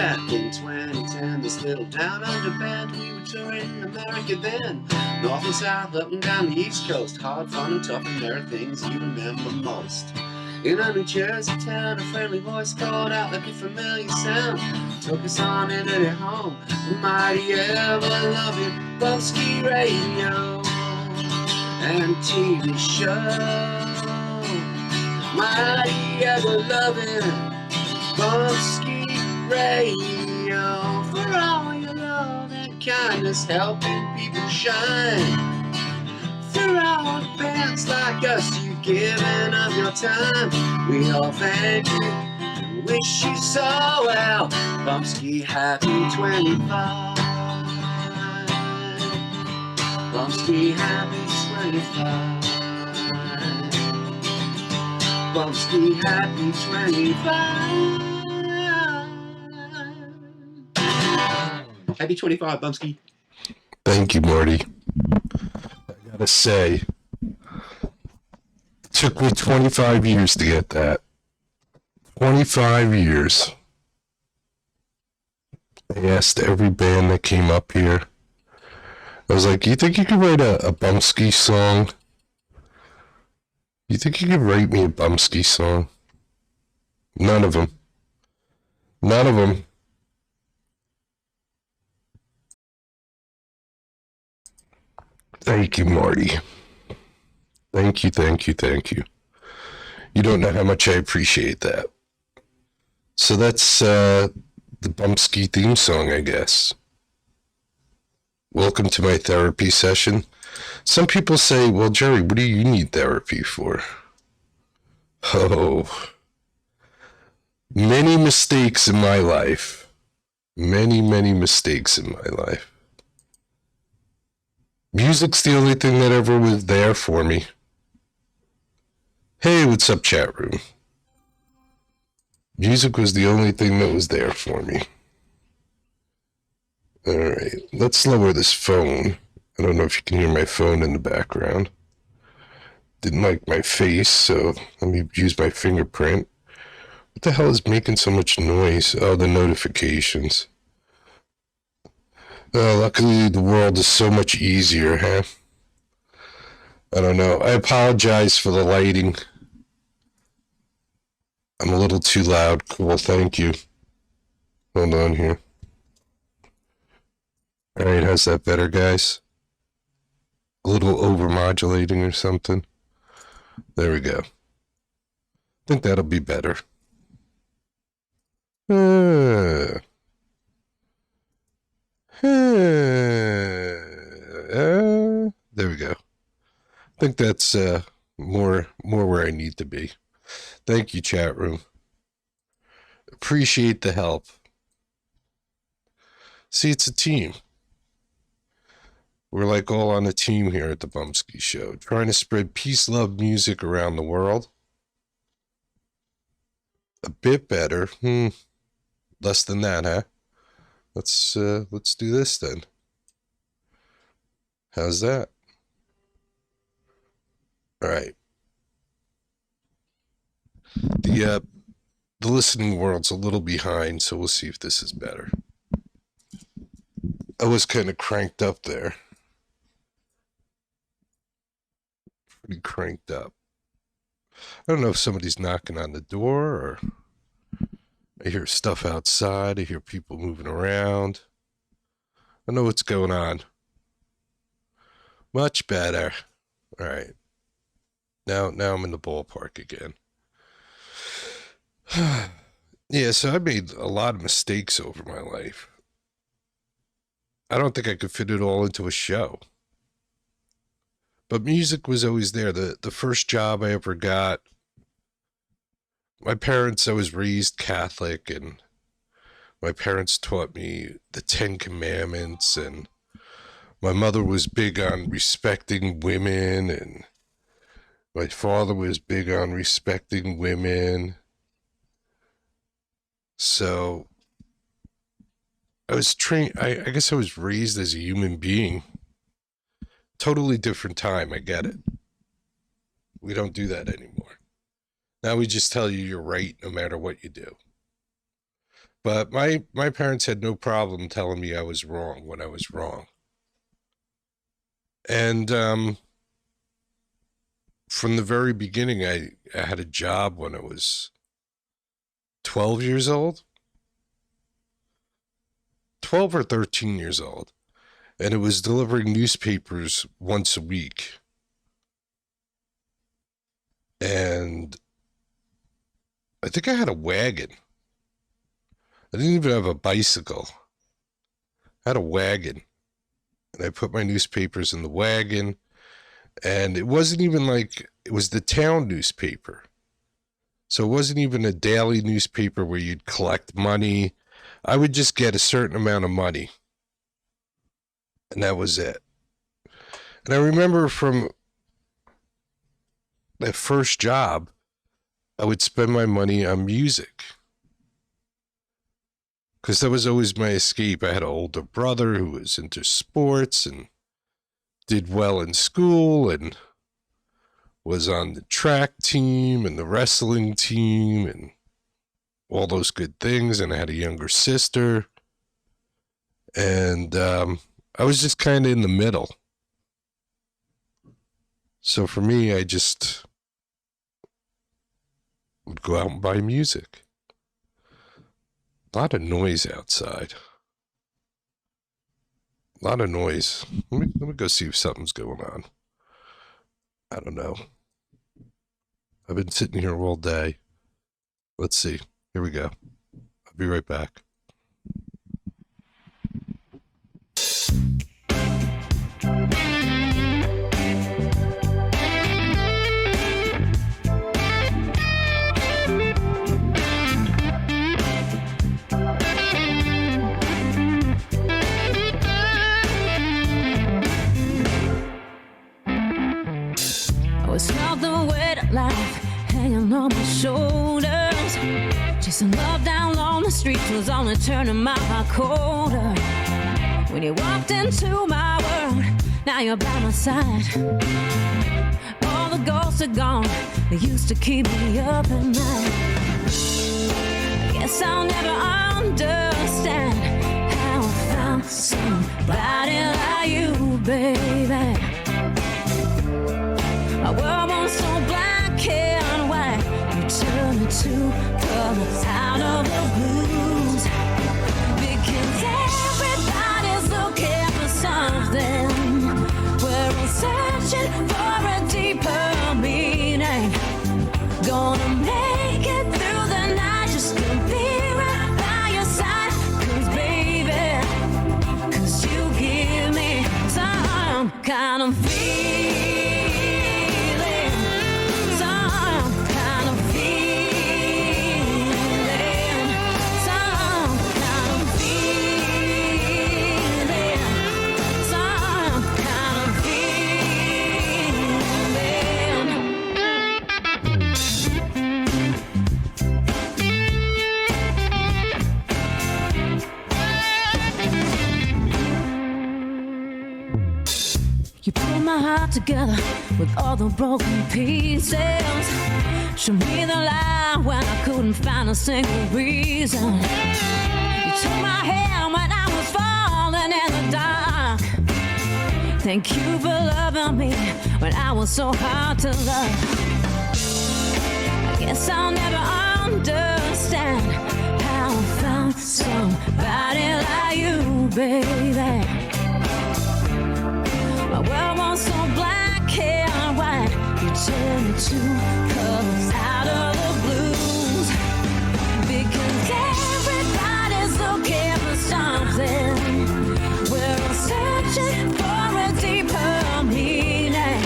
Back in 2010, this little down under band, we were touring America then. North and south, up and down the east coast. Hard, fun and tough, and there are things you remember most. In a New Jersey town, a friendly voice called out like a familiar sound. Took us on into their home, the mighty ever-loving Bumpskey radio and TV show. Mighty ever-loving Bumpskey radio, for all your love and kindness, helping people shine. For all the bands like us, you've given of your time. We all thank you and wish you so well. Bumpskey, happy 25. Bumpskey, happy 25. Bumpskey, happy 25. Happy 25, Bumpskey. Thank you, Marty. I gotta say, it took me 25 years to get that. 25 years. I asked every band that came up here. I was like, you think you could write a Bumpskey song? You think you could write me a Bumpskey song? None of them. None of them. Thank you, Marty. Thank you, thank you, thank you. You don't know how much I appreciate that. So that's the Bumpskey theme song, I guess. Welcome to my therapy session. Some people say, well, Jerry, what do you need therapy for? Oh, many mistakes in my life. Many, many mistakes in my life. Music's the only thing that ever was there for me. Hey, what's up, chat room? Music was the only thing that was there for me. Alright, let's lower this phone. I don't know if you can hear my phone in the background. Didn't like my face, so let me use my fingerprint. What the hell is making so much noise? Oh, the notifications. Luckily, the world is so much easier, huh? I don't know. I apologize for the lighting. I'm a little too loud. Cool, thank you. Hold on here. Alright, how's that better, guys? A little overmodulating or something. There we go. I think that'll be better. There we go. I think that's more where I need to be. Thank you, chat room. Appreciate the help. See, it's a team. We're like all on a team here at the Bumpskey Show, trying to spread peace, love, music around the world. A bit better. Less than that, huh? Let's do this then. How's that? All right. The listening world's a little behind, so we'll see if this is better. I was kind of cranked up there. Pretty cranked up. I don't know if somebody's knocking on the door or I hear stuff outside. I hear people moving around. I know what's going on. Much better. All right. Now I'm in the ballpark again. Yeah, so I made a lot of mistakes over my life. I don't think I could fit it all into a show. But music was always there. The first job I ever got, my parents, I was raised Catholic, and my parents taught me the 10 Commandments, and my mother was big on respecting women, and my father was big on respecting women. So I was trained, I guess I was raised as a human being. Totally different time, I get it. We don't do that anymore. Now we just tell you you're right no matter what you do. But my parents had no problem telling me I was wrong when I was wrong. And from the very beginning, I had a job when I was 12 years old, 12 or 13 years old, and it was delivering newspapers once a week. And I think I had a wagon. I didn't even have a bicycle. I had a wagon. And I put my newspapers in the wagon. And it wasn't even like, it was the town newspaper. So it wasn't even a daily newspaper where you'd collect money. I would just get a certain amount of money. And that was it. And I remember from that first job, I would spend my money on music. Because that was always my escape. I had an older brother who was into sports and did well in school and was on the track team and the wrestling team and all those good things. And I had a younger sister. And I was just kind of in the middle. So for me, I just would go out and buy music. A lot of noise outside. A lot of noise. Let me go see if something's going on. I don't know. I've been sitting here all day. Let's see. Here we go. I'll be right back. It's not the weight of life hanging on my shoulders. Chasing love down on the streets was only turning my heart colder. When you walked into my world, now you're by my side. All the ghosts are gone, they used to keep me up at night. I guess I'll never understand how I found somebody like you, baby. My world was so black and white, you turned me to colors out of the blues. Because everybody's looking for something. We're all searching for a deeper meaning. Gonna make it through the night just to be right by your side. Cause baby, cause you give me some kind of feeling. You put my heart together with all the broken pieces. Show me the light when I couldn't find a single reason. You took my hand when I was falling in the dark. Thank you for loving me when I was so hard to love. I guess I'll never understand how I found somebody like you, baby. My world was so black and white, you turned me to colors out of the blues. Because everybody's looking for something. We're all searching for a deeper meaning.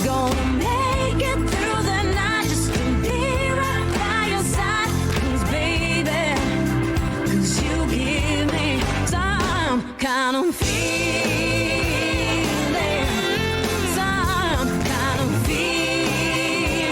Gonna make it through the night just to be right by your side. Cause baby, cause you give me some kind of feeling. Some kind of feeling.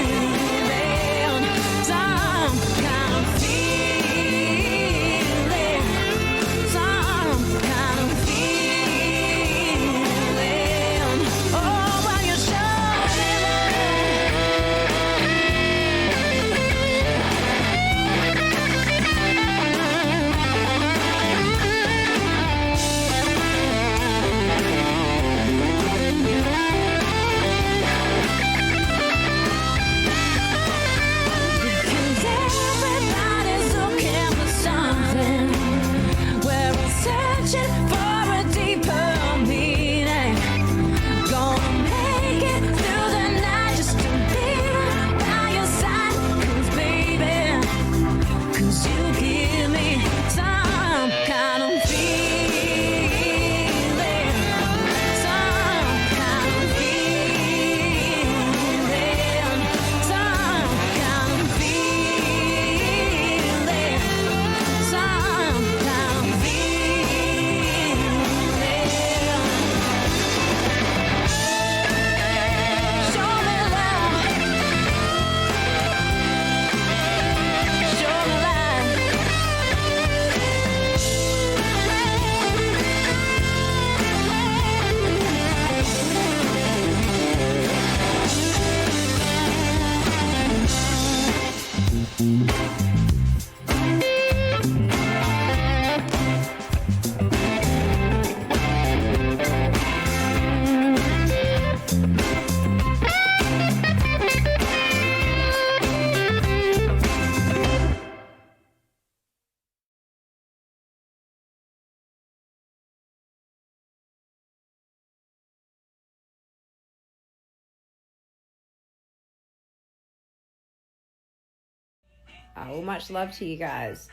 Oh, much love to you guys.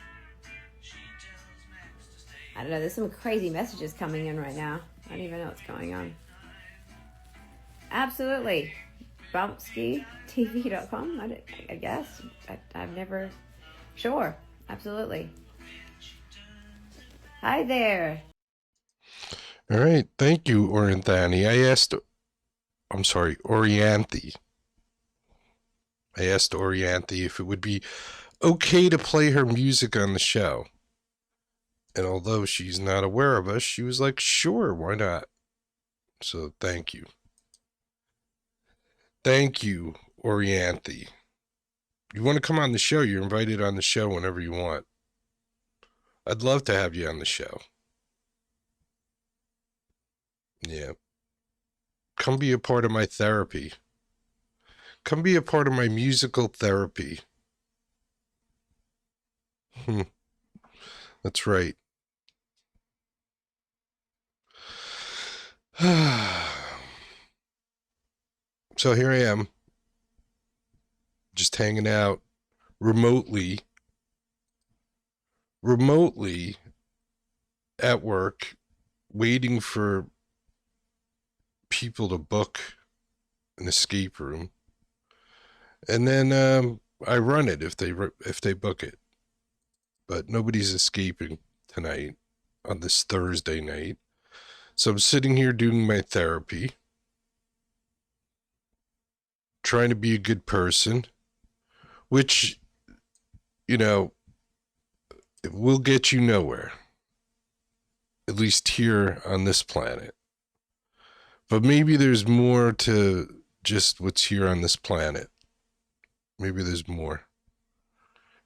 I don't know, there's some crazy messages coming in right now. I don't even know what's going on. Absolutely. BumpskeyTV.com, I guess. I've never... Sure, absolutely. Hi there. All right. Thank you, Orianthani. Orianthi. I asked Orianthi if it would be okay to play her music on the show. And although she's not aware of us, she was like, sure, why not? So thank you. Thank you, Orianthi. You want to come on the show, you're invited on the show whenever you want. I'd love to have you on the show. Yeah. Come be a part of my therapy. Come be a part of my musical therapy. That's right. So here I am, just hanging out remotely at work, waiting for people to book an escape room, and then I run it if they book it. But nobody's escaping tonight on this Thursday night. So I'm sitting here doing my therapy, trying to be a good person, which, will get you nowhere, at least here on this planet. But maybe there's more to just what's here on this planet. Maybe there's more.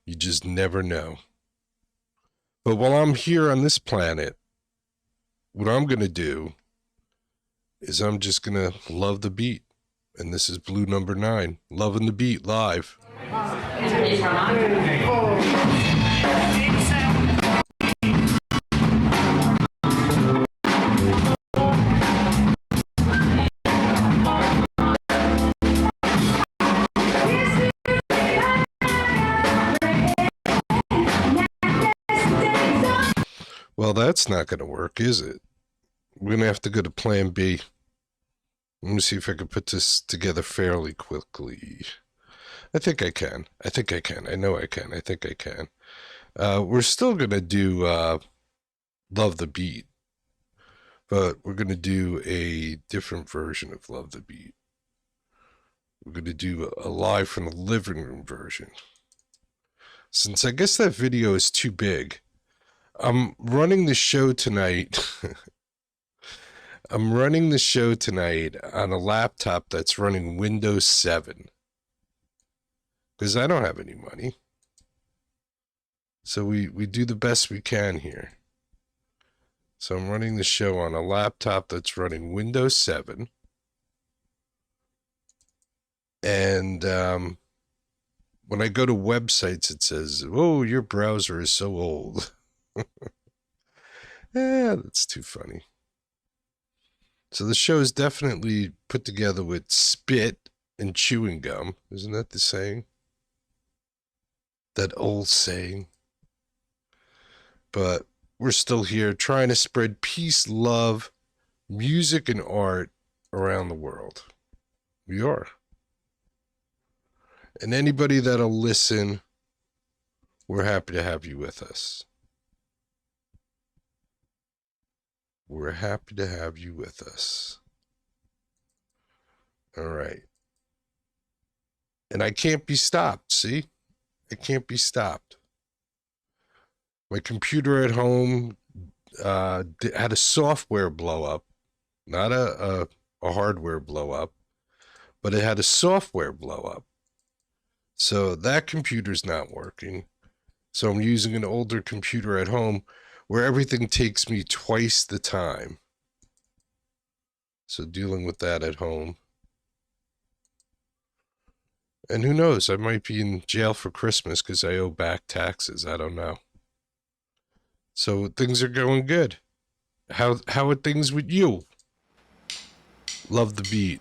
You just never know. But while I'm here on this planet, what I'm going to do is I'm just going to love the beat. And this is Blue Number 9, loving the beat live. Well, that's not going to work, is it? We're going to have to go to Plan B. Let me see if I can put this together fairly quickly. I think I can. I know I can. I think I can. We're still going to do Love the Beat, but we're going to do a different version of Love the Beat. We're going to do a live from the living room version. Since I guess that video is too big, I'm running the show tonight. I'm running the show tonight on a laptop that's running Windows 7. Because I don't have any money. So we do the best we can here. So I'm running the show on a laptop that's running Windows 7. And when I go to websites, it says, oh, your browser is so old. That's too funny. So the show is definitely put together with spit and chewing gum. Isn't that the saying? That old saying. But we're still here trying to spread peace, love, music, and art around the world. We are. And anybody that'll listen, we're happy to have you with us. We're happy to have you with us. All right. And I can't be stopped, see? I can't be stopped. My computer at home had a software blow up, not a hardware blow up, but it had a software blow up. So that computer's not working. So I'm using an older computer at home where everything takes me twice the time. So dealing with that at home. And who knows, I might be in jail for Christmas because I owe back taxes. I don't know. So things are going good. How are things with you? Love the beat.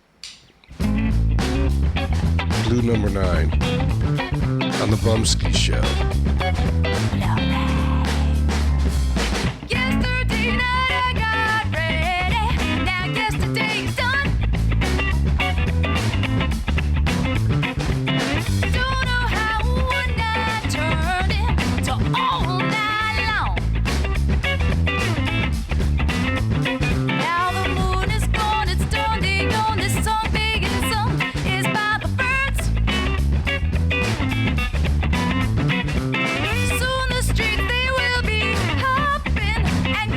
Blue Number 9. on the Bumpskey Show. Yesterday night I got ready. Now yesterday's done. Don't know how one night turned into all night long. Now the moon is gone, it's dawning on this song being sung is by the birds. Soon the streets they will be hopping and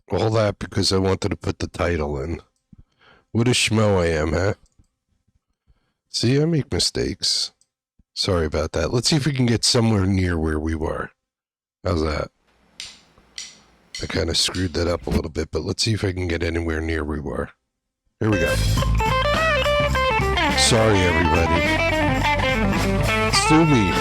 All that because I wanted to put the title in. What a schmo I am, huh? See, I make mistakes. Sorry about that. Let's see if we can get somewhere near where we were. How's that? I kind of screwed that up a little bit, but let's see if I can get anywhere near where we were. Here we go. Sorry, everybody. Sue me.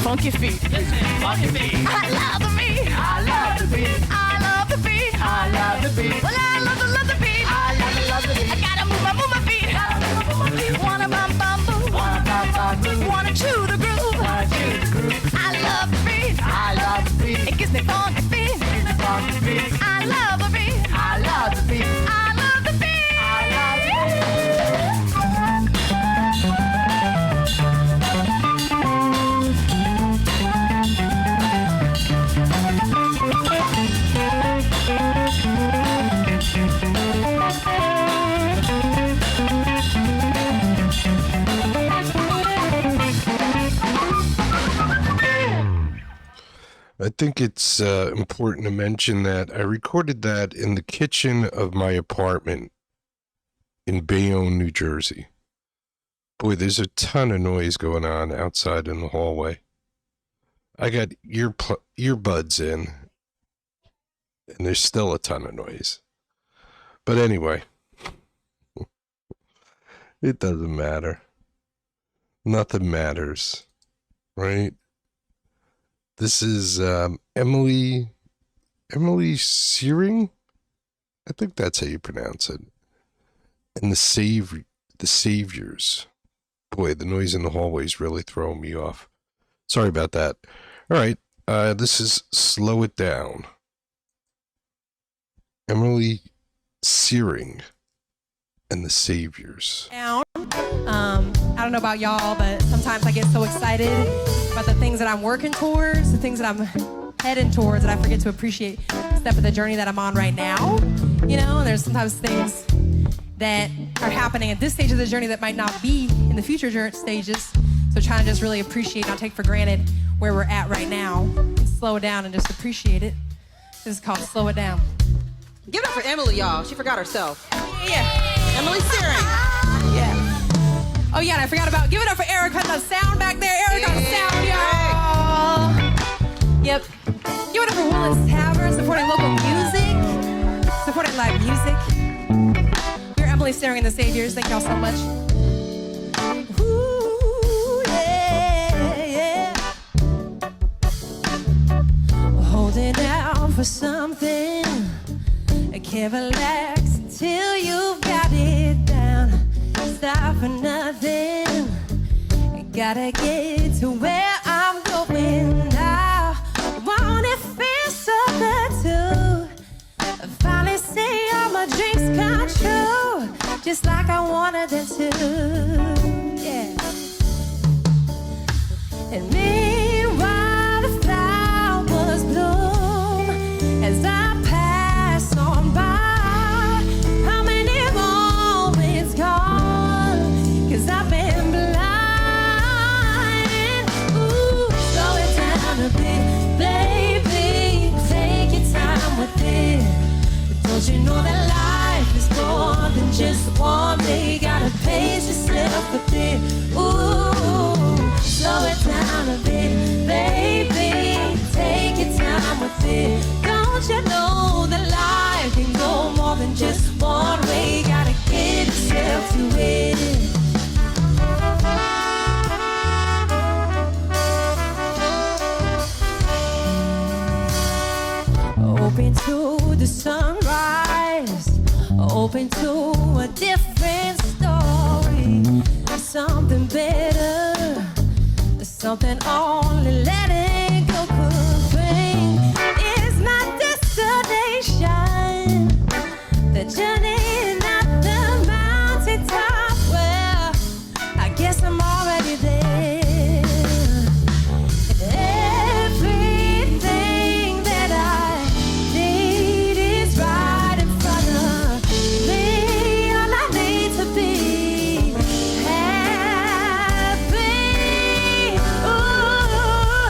Funky feet. Funky feet. I love the beat. I love the beat. I love the beat. I love the beat. Well, I love the beat. I love the beat. I gotta move my feet. Wanna bum boo. Wanna chew the groove. I love the beat. I think it's important to mention that I recorded that in the kitchen of my apartment in Bayonne, New Jersey. Boy, there's a ton of noise going on outside in the hallway. I got earbuds in, and there's still a ton of noise. But anyway, it doesn't matter. Nothing matters, right? This is Emily Searing? I think that's how you pronounce it. And the Saviors. Boy, the noise in the hallway is really throwing me off. Sorry about that. All right, this is Slow It Down. Emily Searing and the Saviors. I don't know about y'all, but sometimes I get so excited about the things that I'm working towards, the things that I'm heading towards, that I forget to appreciate the step of the journey that I'm on right now. You know, and there's sometimes things that are happening at this stage of the journey that might not be in the future stages. So trying to just really appreciate, not take for granted where we're at right now, and slow it down and just appreciate it. This is called Slow It Down. Give it up for Emily, y'all. She forgot herself. Yeah. Emily Searing. Yeah. Oh yeah, and I forgot about, give it up for Eric on the sound back there. Eric on the sound, y'all. Yep. Give it up for Willis Tavern, supporting local music, supporting live music. We're Emily Searing and the Saviors. Thank y'all so much. Ooh, yeah, yeah. Holding out for something. I can't relax until you've got it down. Stop for nothing. I gotta get to where I'm going now. Won't it feel so good too? I finally see all my dreams come true, just like I wanted them to. Yeah. And meanwhile the flowers bloom as I pass on by. How many moments gone? 'Cause I've been blind. Ooh, slow it down a bit, baby. Take your time with it. Don't you know that life is more than just one day? Gotta pace yourself with it. Ooh, slow it down a bit, baby. Take your time with it. Don't you know that life can go more than just one way? Gotta get yourself to it. Open to the sunrise, open to a different story, something better, something only letting go could bring. Is my destination the journey, not the mountaintop? Well, I guess I'm already there. Everything that I need is right in front of me. All I need to be happy. Ooh,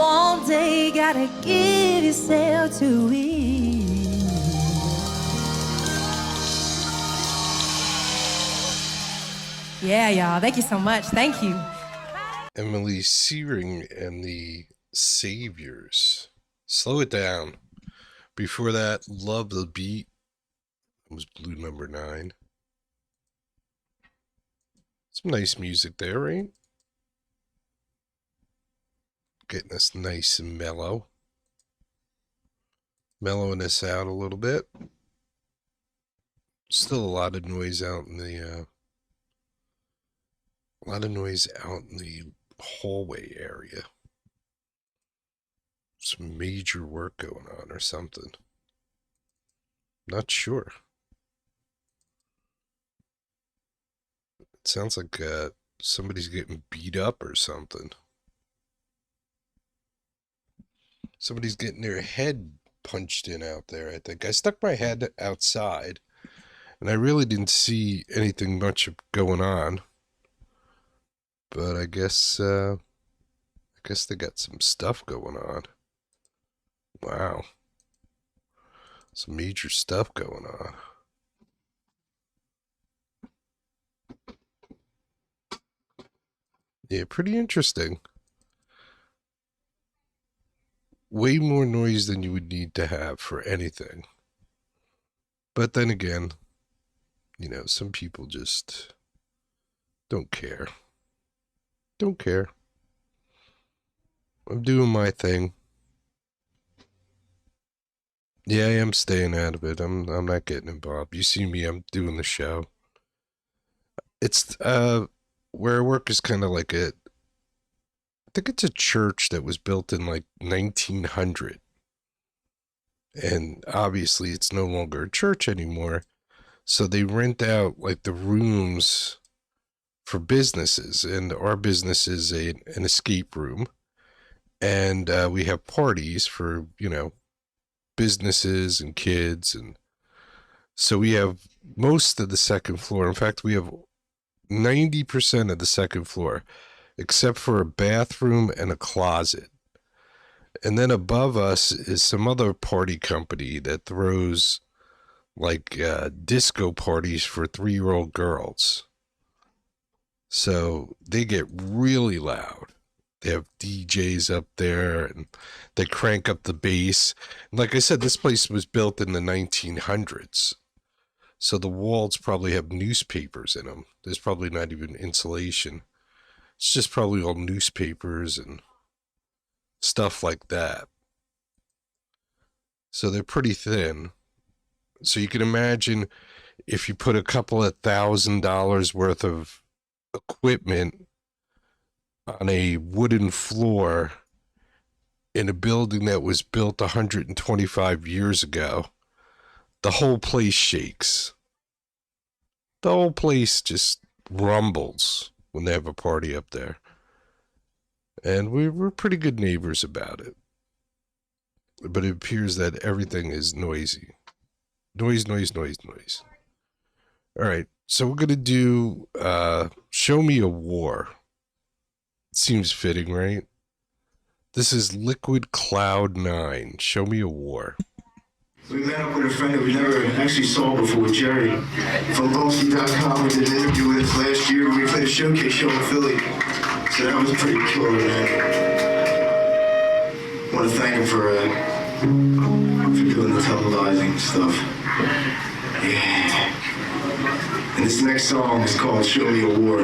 all day, gotta give yourself to it. Yeah, y'all. Thank you so much. Thank you. Emily Searing and the Saviors. Slow It Down. Before that, Love the Beat. It was Blue Number 9. Some nice music there, right? Getting us nice and mellow. Mellowing us out a little bit. Still a lot of noise out in the hallway area. Some major work going on or something. Not sure. It sounds like somebody's getting beat up or something. Somebody's getting their head punched in out there, I think. I stuck my head outside, and I really didn't see anything much going on. But I guess they got some stuff going on. Wow. Some major stuff going on. Yeah, pretty interesting. Way more noise than you would need to have for anything. But then again, you know, some people just don't care. Don't care. I'm doing my thing. Yeah, I am staying out of it. I'm not getting involved. You see me, I'm doing the show. It's where I work is kind of like I think it's a church that was built in like 1900. And obviously it's no longer a church anymore. So they rent out like the rooms for businesses, and our business is an escape room. And we have parties for, you know, businesses and kids, and so we have most of the second floor. In fact, we have 90% of the second floor, except for a bathroom and a closet. And then above us is some other party company that throws like disco parties for 3-year-old girls. So they get really loud. They have DJs up there, and they crank up the bass. And like I said, this place was built in the 1900s. So the walls probably have newspapers in them. There's probably not even insulation. It's just probably all newspapers and stuff like that. So they're pretty thin. So you can imagine if you put a couple of $1,000s worth of equipment on a wooden floor in a building that was built 125 years ago, the whole place shakes. The whole place just rumbles when they have a party up there. And we're pretty good neighbors about it. But it appears that everything is noisy. Noise, noise, noise, noise. All right, so we're going to do Show Me a War. Seems fitting, right? This is Liquid Cloud 9. Show Me a War. We met up with a friend that we never actually saw before, Jerry. From Bumpskey.com, we did an interview with us last year when we played a showcase show in Philly. So that was pretty cool, man. I want to thank him for doing the televising stuff. Yeah. And this next song is called Show Me a War.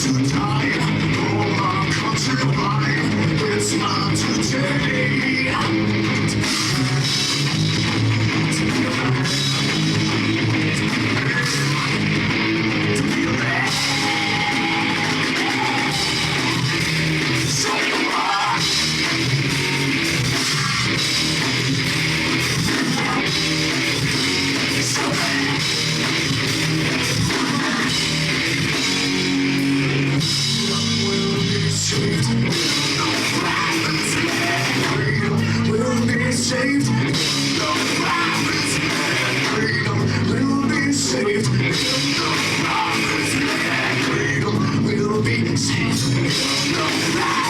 to die. Oh, my country life, it's not today. We'll be saved. No prophets and freedom will be saved. No prophets and freedom will be saved. No prophets.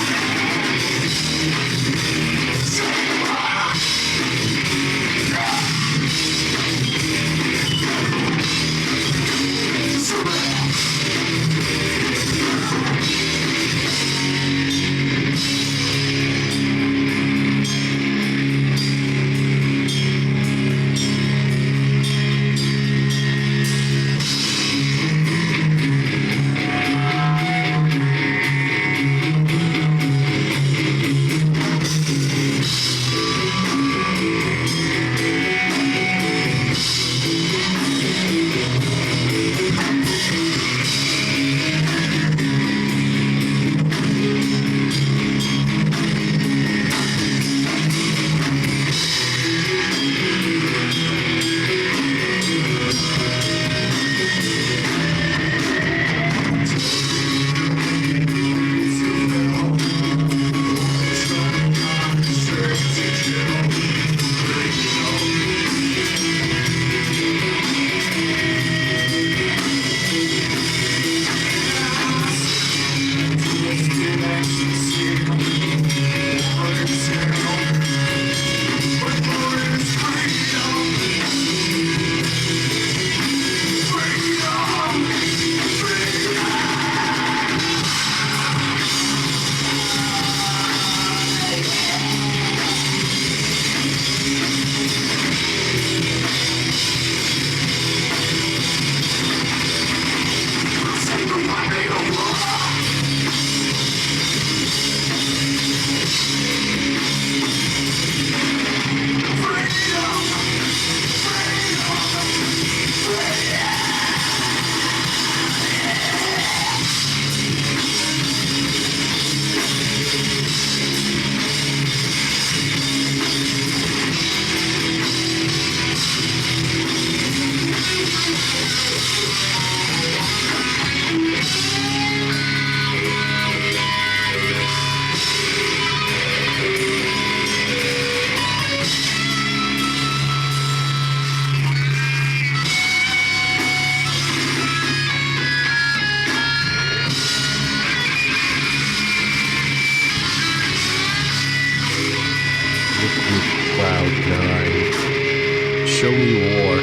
Cloud 9. Show me war.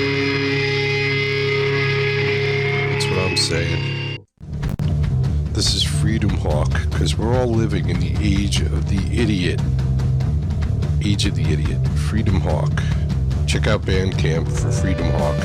That's what I'm saying. This is Freedom Hawk, because we're all living in the age of the idiot. Age of the idiot. Freedom Hawk. Check out Bandcamp for Freedom Hawk.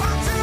Until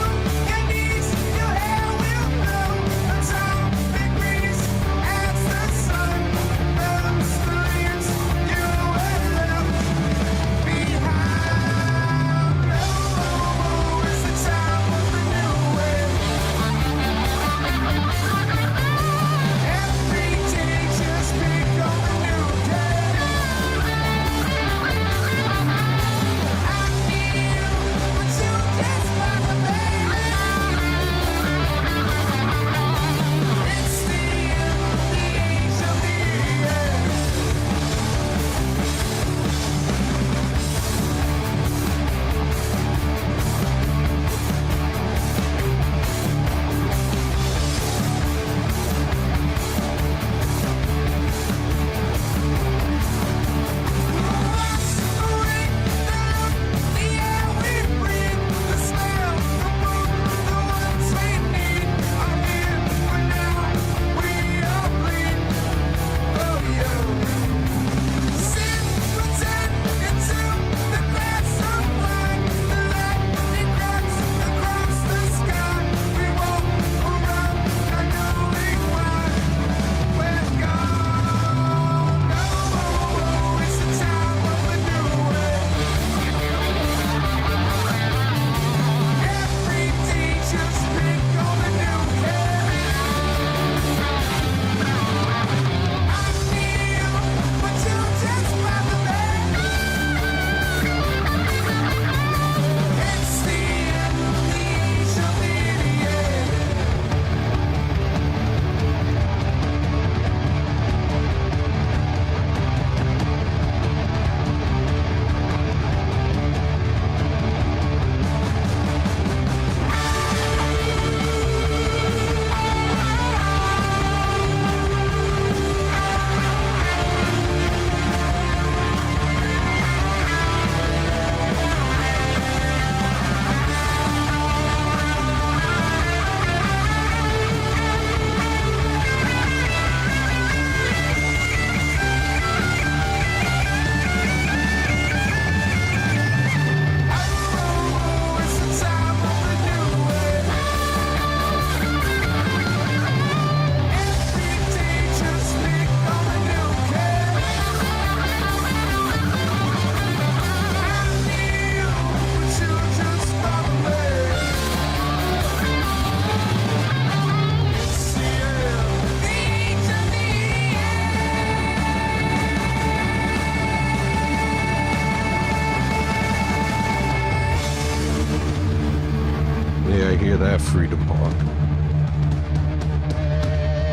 Hear that, Freedom Hawk?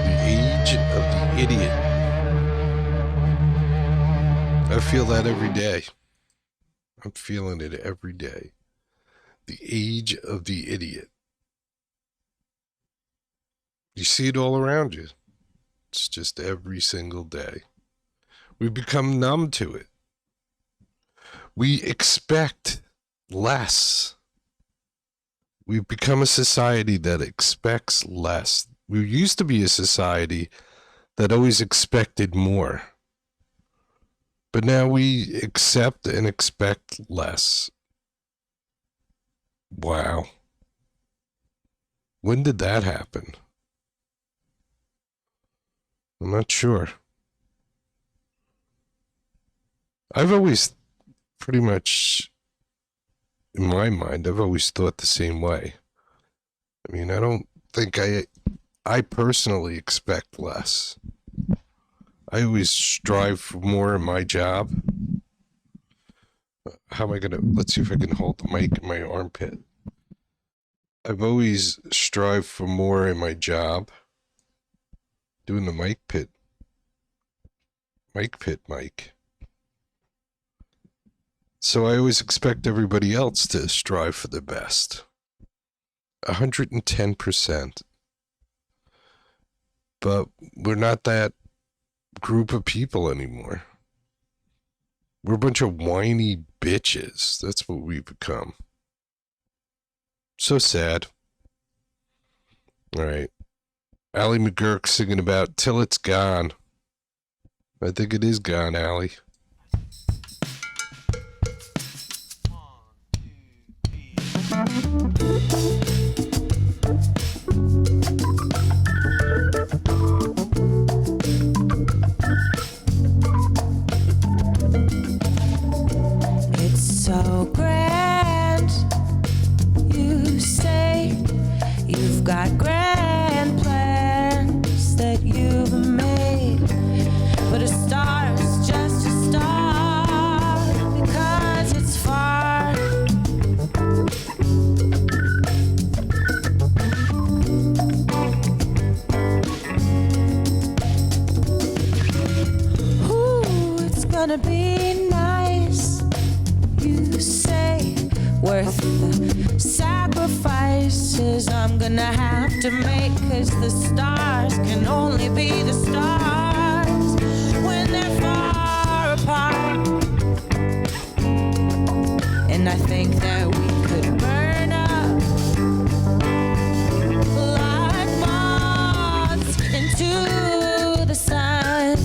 The age of the idiot. I feel that every day. I'm feeling it every day. The age of the idiot. You see it all around you. It's just every single day. We become numb to it. We expect less. We've become a society that expects less. We used to be a society that always expected more. But now we accept and expect less. Wow. When did that happen? I'm not sure. I've always pretty much, in my mind, I've always thought the same way. I mean, I don't think I personally expect less. I always strive for more in my job. How am I gonna, let's see if I can hold the mic in my armpit. I've always strived for more in my job. Doing the mic pit mic. So I always expect everybody else to strive for the best. 110%. But we're not that group of people anymore. We're a bunch of whiny bitches. That's what we've become. So sad. All right. Allie McGurk singing about Till It's Gone. I think it is gone, Allie. It's so grand. You say you've got grand plans that you've made, but a star's just a star because it's far. Ooh, it's gonna be nice, you say, worth the sacrifices I'm gonna have to make, 'cause the stars can only be the stars when they're far apart. And I think that we could burn up like moths into the sun.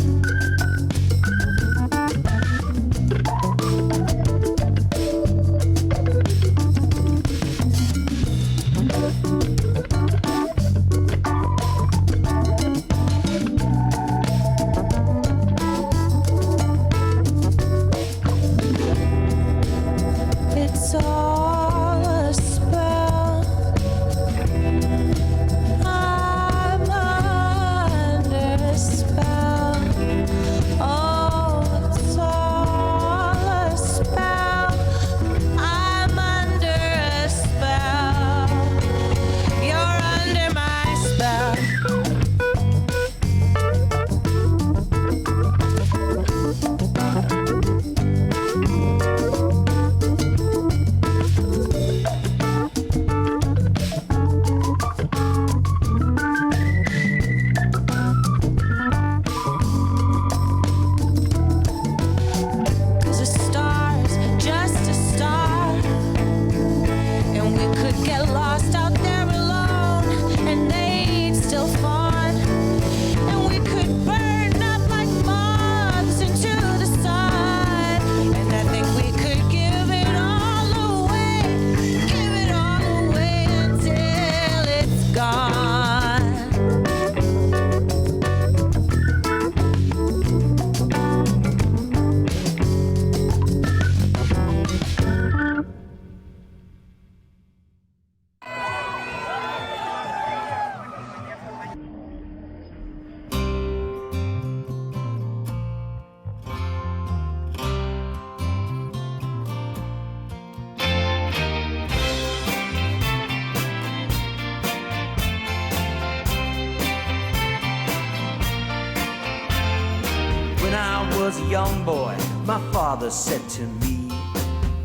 was a young boy, my father said to me,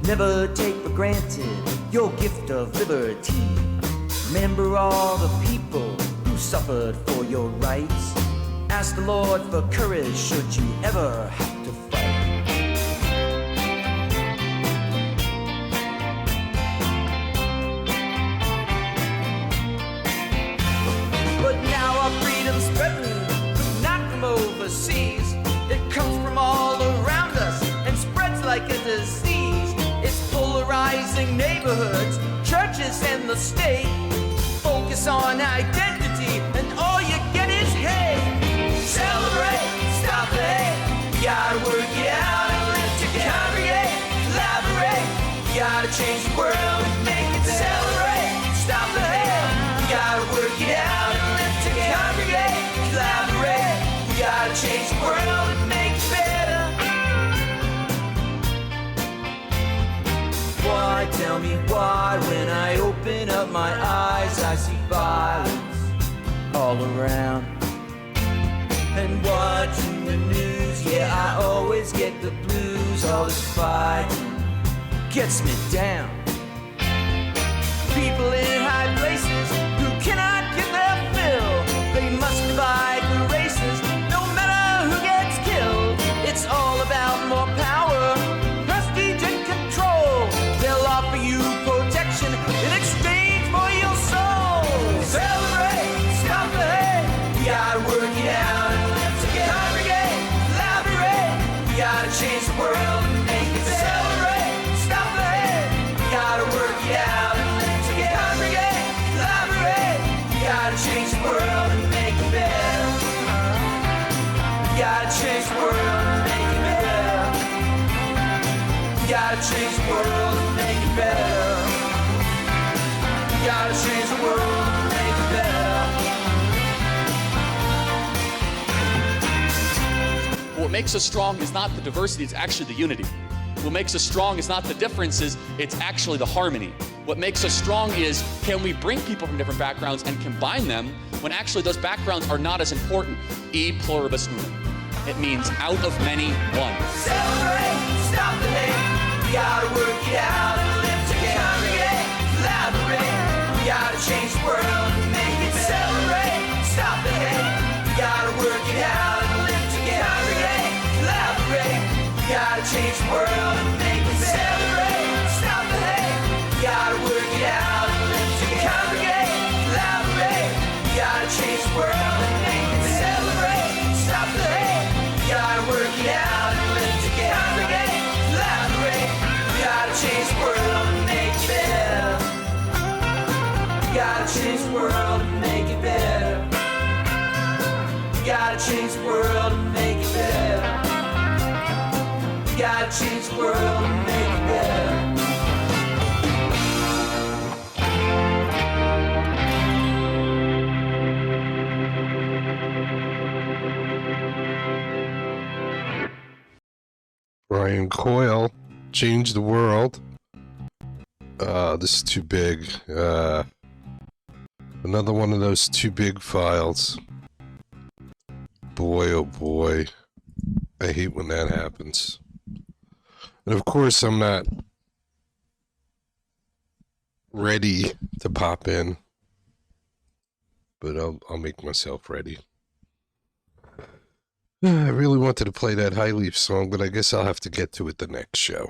never take for granted your gift of liberty. Remember all the people who suffered for your rights. Ask the Lord for courage should you ever have to fight. But now our freedom's spreading, but not from overseas. It comes from all around us and spreads like a disease. It's polarizing neighborhoods, churches and the state. Focus on identity and all you get is hate. Celebrate, stop the hate. You gotta work it out and live to congregate. Collaborate, you gotta change the world and make it celebrate. Stop the hate. You gotta work it out and live to congregate. Collaborate, you gotta change the world and make it better. Why, tell me why, when I open up my eyes, I see violence all around. And watching the news, yeah, I always get the blues. All this fighting gets me down. People in high places who cannot get their fill, they must divide the races, no matter who gets killed. It's all about more power, prestige and control. They'll offer you protection in exchange for your soul. Celebrate, stop the hate. You gotta work it out and live to congregate. Collaborate, you gotta change the world and make it celebrate. Stop the hate. You gotta work it out and live to congregate. Collaborate, you gotta change the world and make it better. You gotta change the world and make it better. You gotta change the world and make it better. You gotta change the world and make it better. What makes us strong is not the diversity, it's actually the unity. What makes us strong is not the differences, it's actually the harmony. What makes us strong is, can we bring people from different backgrounds and combine them when actually those backgrounds are not as important? E pluribus unum. It means out of many, one. Celebrate, stop the hate. You gotta work it out and live to congregate. Collaborate, you gotta change the world and make it celebrate. Stop the hate. You gotta work it out and live to congregate. Collaborate, you gotta change the world and make it celebrate. Stop the hate. You gotta work it out and live to congregate. Collaborate, you gotta change the world and make it celebrate. Stop the hate. You gotta work it out and live to congregate. Collaborate, you gotta change the world and make it better. You gotta change the world and make it better. You gotta change the world and make it better. You gotta change the world and make it better. Brian Coyle, Change the World. This is too big. Another one of those too big files. Boy, oh boy. I hate when that happens. And of course, I'm not ready to pop in. But I'll make myself ready. I really wanted to play that High Leaf song, but I guess I'll have to get to it the next show.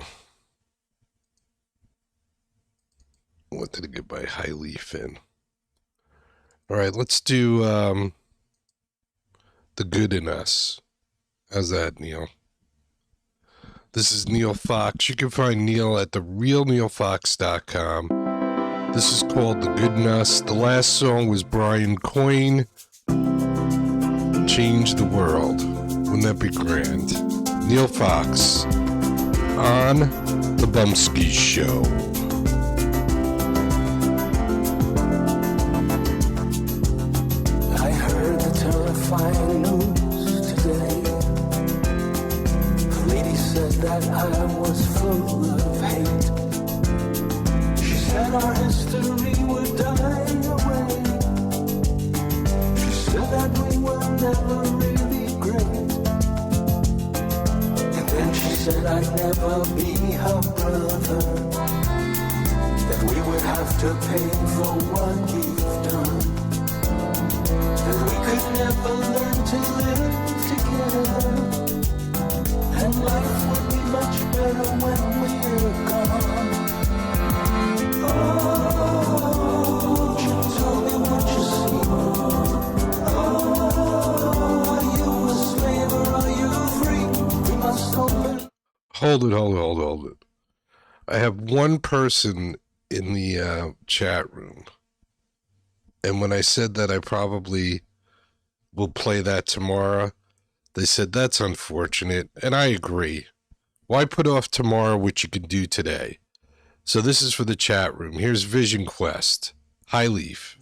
I wanted to get my High Leaf in. All right, let's do The Good in Us. How's that, Neil? This is Neil Fox. You can find Neil at therealneilfox.com. This is called The Good in Us. The last song was Brian Coyne, Change the World. Wouldn't that be grand? Neil Fox on The Bumpskey Show. I heard the terrifying news today. The lady said that I was full of hate. She said our history would die away. She said that we were never really great. said I'd never be her brother, that we would have to pay for what we've done, that we could never learn to live together, and life would be much better when we're gone. Oh, won't you tell me what you see? Oh, are you a slave or are you free? We must open. Hold it. I have one person in the chat room. And when I said that I probably will play that tomorrow, they said that's unfortunate. And I agree. Why put off tomorrow what you can do today? So this is for the chat room. Here's Vision Quest. High Leaf.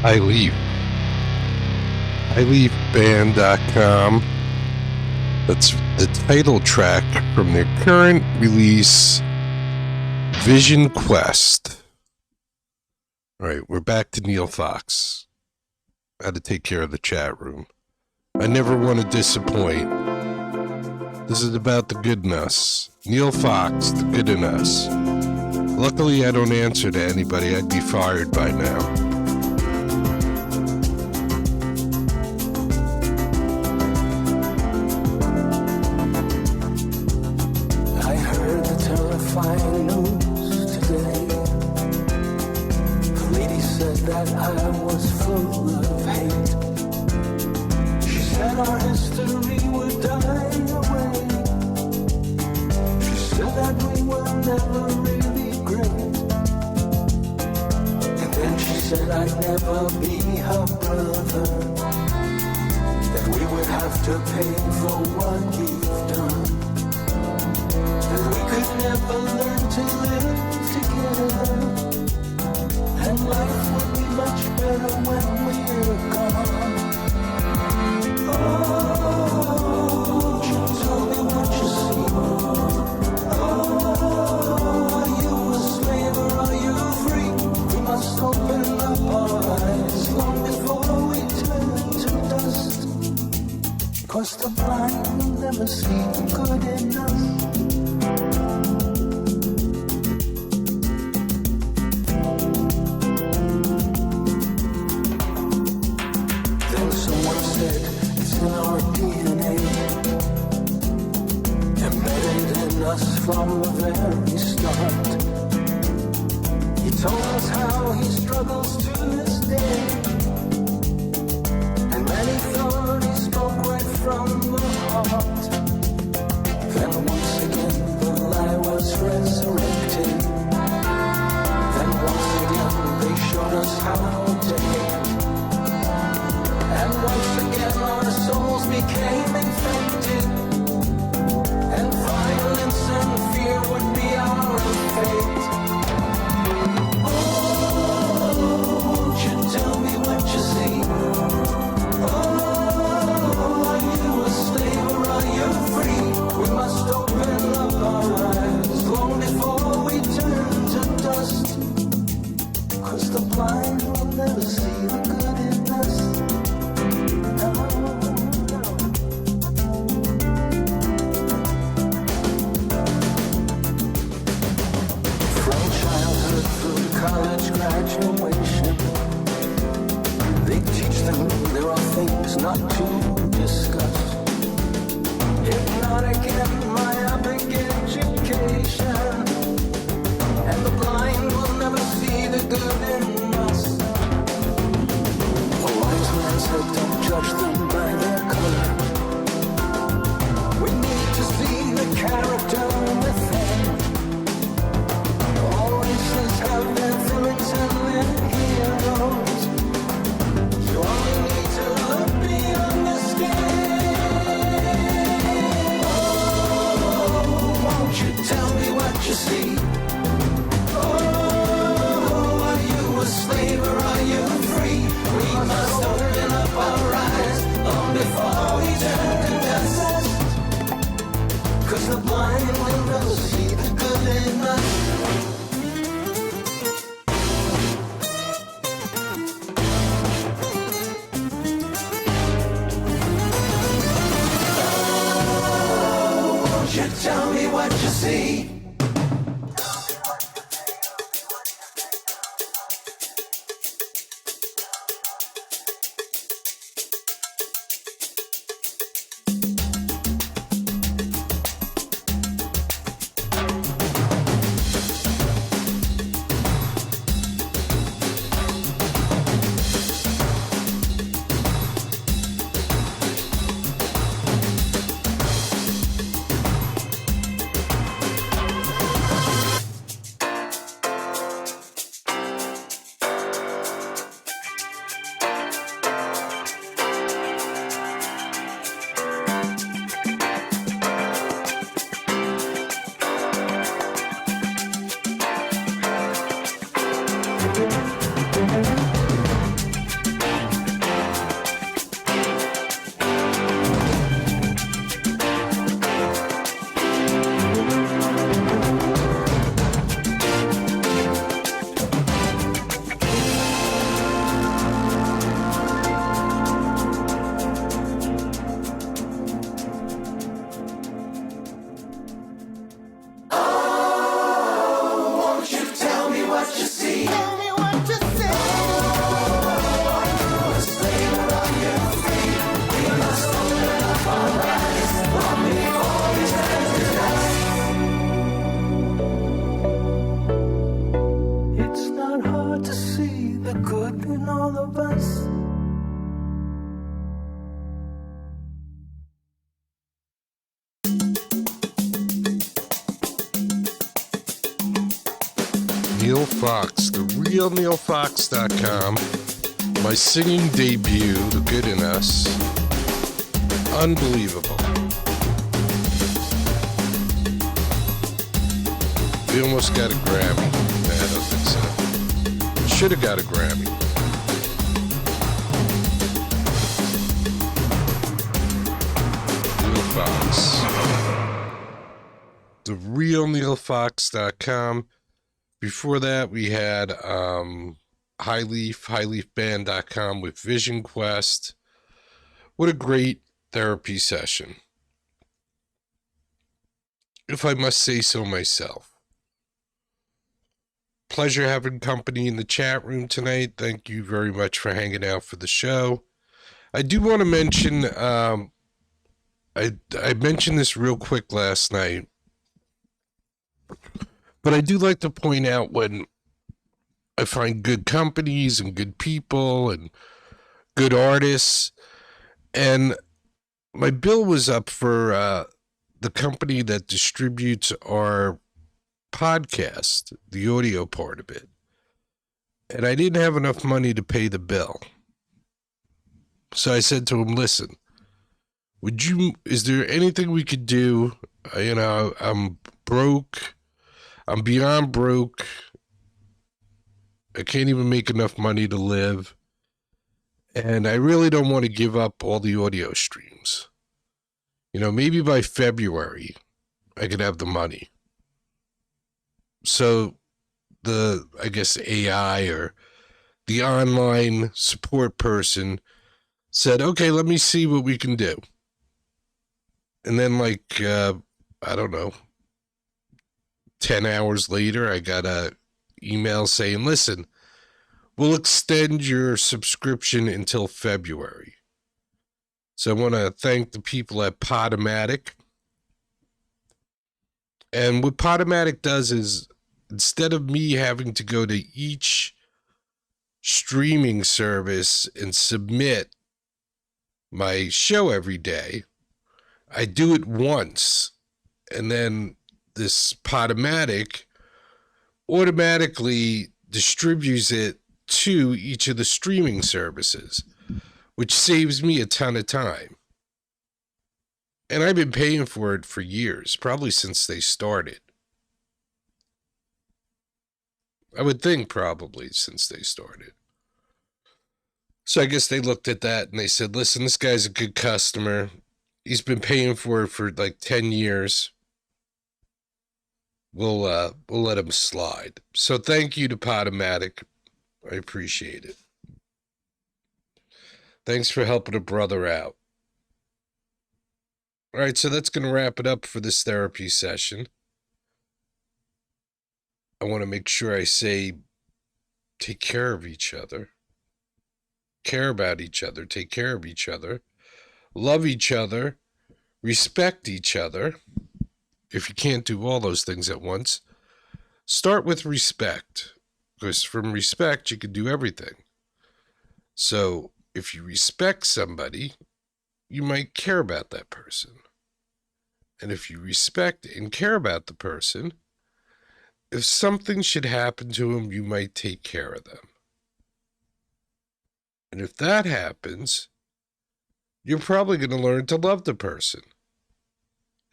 I Leave. ILeaveBand.com. That's the title track from their current release, Vision Quest. All right, we're back to Neil Fox. I had to take care of the chat room. I never want to disappoint. This is about the good in us. Neil Fox, the good in us. Luckily, I don't answer to anybody. I'd be fired by now. I heard the terrifying news today. The lady said that I was full of hate. She said our history would die away. She said that we were never really great. And then she said I'd never be her brother. That we would have to pay for what we've done. That we could never learn to live together. And life would be much better when we're gone. Oh, won't you tell me what you see? Oh, are you a slave or are you free? We must open up our eyes long before we turn to dust. 'Cause the blind will never see the good in us. Then someone said it's in our DNA, embedded in us from the very start. He told us how he struggles to this day, and many thought he spoke right from the heart. Then once again the lie was resurrected. Then once again they showed us how to hate. And once again our souls became infected. And violence and fear would be our fate. Oh, won't you tell me what you see? Oh, are you a slave or are you free? We must open up our eyes long before we turn to dust. 'Cause the blind will never see the good in us. No, no. From childhood through college graduation, they teach them there are things not to discuss. Hypnotic and myopic education, and the blind will never see the good in us. A wise man said don't judge them by their color. We need to see the character within. All races have their villains and their heroes. You only need to look beyond the skin. Oh, won't you tell me what you see? Oh, are you a slave or are you free? We must open up our eyes long before we turn to dust. 'Cause the blind will never see the good in us. Won't you tell me what you see? free. Tell me what you say. Lay around your feet. We must open up our eyes long before we turn to dust. It's not hard to see the good in all of us. Neil Fox, the real NeilFox.com. My singing debut, The Good in Us. Unbelievable. We almost got a Grammy. Nah, I don't think so. Should have got a Grammy. Neil Fox. The real NeilFox.com. Before that, we had highleafband.com with Vision Quest. What a great therapy session, if I must say so myself. Pleasure having company in the chat room tonight. Thank you very much for hanging out for the show. I do want to mention, I mentioned this real quick last night, but I do like to point out when I find good companies and good people and good artists. And my bill was up for the company that distributes our podcast, the audio part of it. And I didn't have enough money to pay the bill. So I said to him, listen, is there anything we could do? I'm broke. I'm beyond broke. I can't even make enough money to live. And I really don't want to give up all the audio streams. Maybe by February, I could have the money. So I guess AI or the online support person said, okay, let me see what we can do. And then I don't know, 10 hours later, I got a email saying, listen, we'll extend your subscription until February. So I want to thank the people at Podomatic. And what Podomatic does is, instead of me having to go to each streaming service and submit my show every day, I do it once. And then this Podomatic automatically distributes it to each of the streaming services, which saves me a ton of time. And I've been paying for it for years, probably since they started. I would think probably since they started. So I guess they looked at that and they said, listen, this guy's a good customer. He's been paying for it for like 10 years. We'll let him slide. So thank you to Podomatic. I appreciate it. Thanks for helping a brother out. All right, so that's going to wrap it up for this therapy session. I want to make sure I say, take care of each other. Care about each other. Take care of each other. Love each other. Respect each other. If you can't do all those things at once, start with respect. Because from respect, you can do everything. So if you respect somebody, you might care about that person. And if you respect and care about the person, if something should happen to them, you might take care of them. And if that happens, you're probably going to learn to love the person.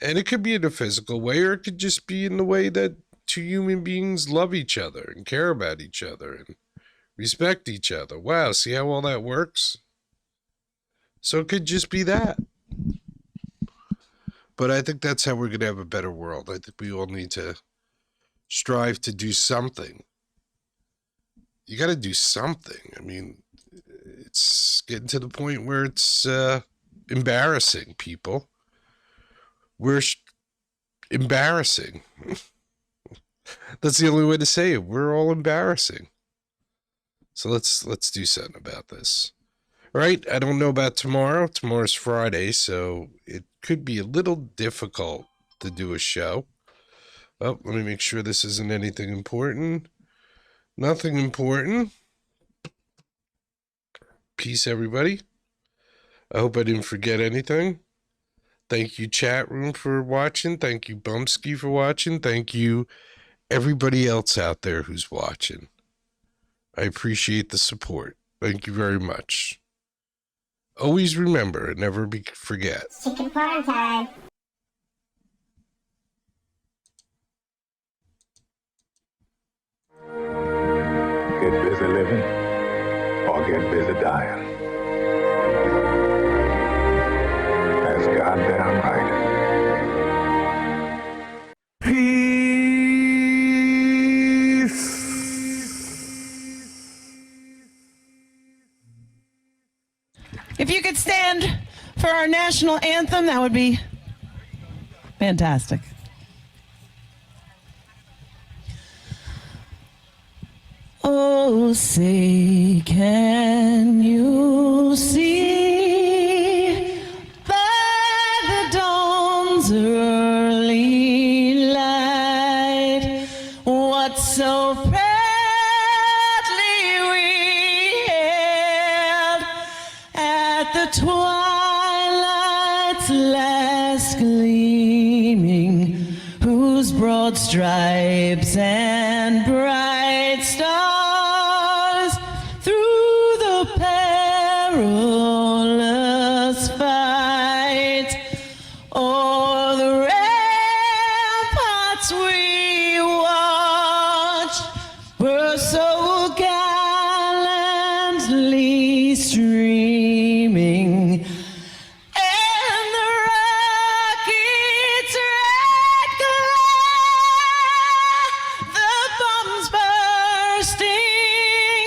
And it could be in a physical way, or it could just be in the way that two human beings love each other and care about each other and respect each other. Wow, see how all that works? So it could just be that. But I think that's how we're going to have a better world. I think we all need to strive to do something. You got to do something. I mean, it's getting to the point where it's embarrassing, people. We're embarrassing. That's the only way to say it. We're all embarrassing. So let's do something about this. All right, I don't know about tomorrow. Tomorrow's Friday, so it could be a little difficult to do a show. Oh, let me make sure this isn't anything important. Nothing important. Peace, everybody. I hope I didn't forget anything. Thank you, chat room, for watching. Thank you, Bumpskey, for watching. Thank you, everybody else out there who's watching. I appreciate the support. Thank you very much. Always remember and never forget. Chicken parm time. Get busy living or get busy dying. That's goddamn right. If you could stand for our national anthem, that would be fantastic. Oh, say, can you see by the dawn's early light what so proudly we hailed at the twilight's last gleaming, whose broad stripes and bright stars through the perilous fight o'er the ramparts we watched were so gallantly streaming, and the rocket's red glare, the bombs bursting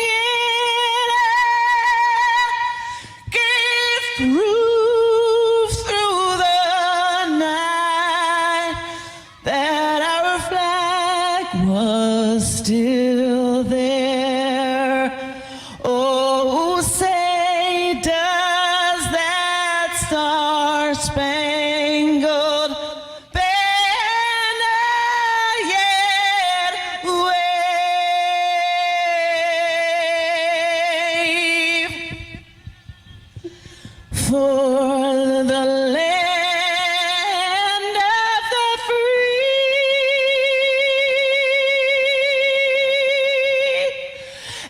in air, gave proof through the night that our flag was still there. Oh, say, does that star-spangled banner yet wave for the land of the free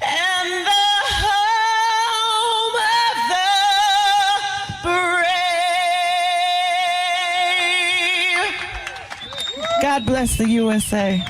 and the home of the brave? God bless the USA.